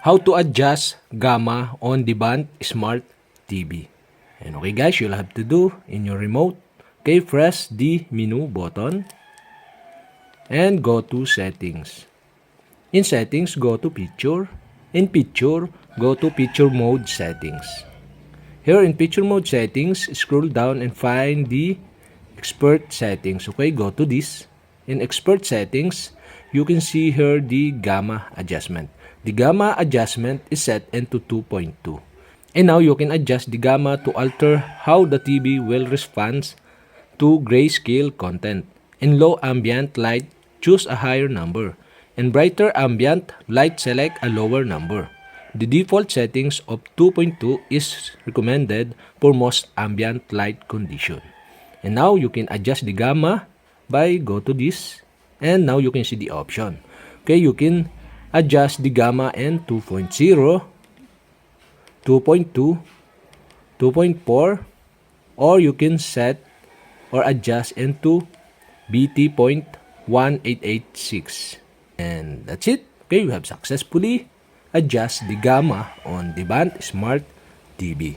How to adjust gamma on Devant Smart TV. And okay guys, you'll have to do in your remote. Okay, press the menu button and go to settings. In settings, go to picture. In picture, go to picture mode settings. Here in picture mode settings, scroll down and find the expert settings. Okay, go to this. In expert settings, you can see here the gamma adjustment. The gamma adjustment is set into 2.2. And now you can adjust the gamma to alter how the TV will respond to grayscale content. In low ambient light, choose a higher number. In brighter ambient light, select a lower number. The default settings of 2.2 is recommended for most ambient light condition. And now you can adjust the gamma by go to this, and now you can see the option. Okay, you can adjust the gamma in 2.0, 2.2, 2.4, or you can set or adjust into BT.1886. And that's it. Okay, you have successfully adjust the gamma on Devant Smart TV.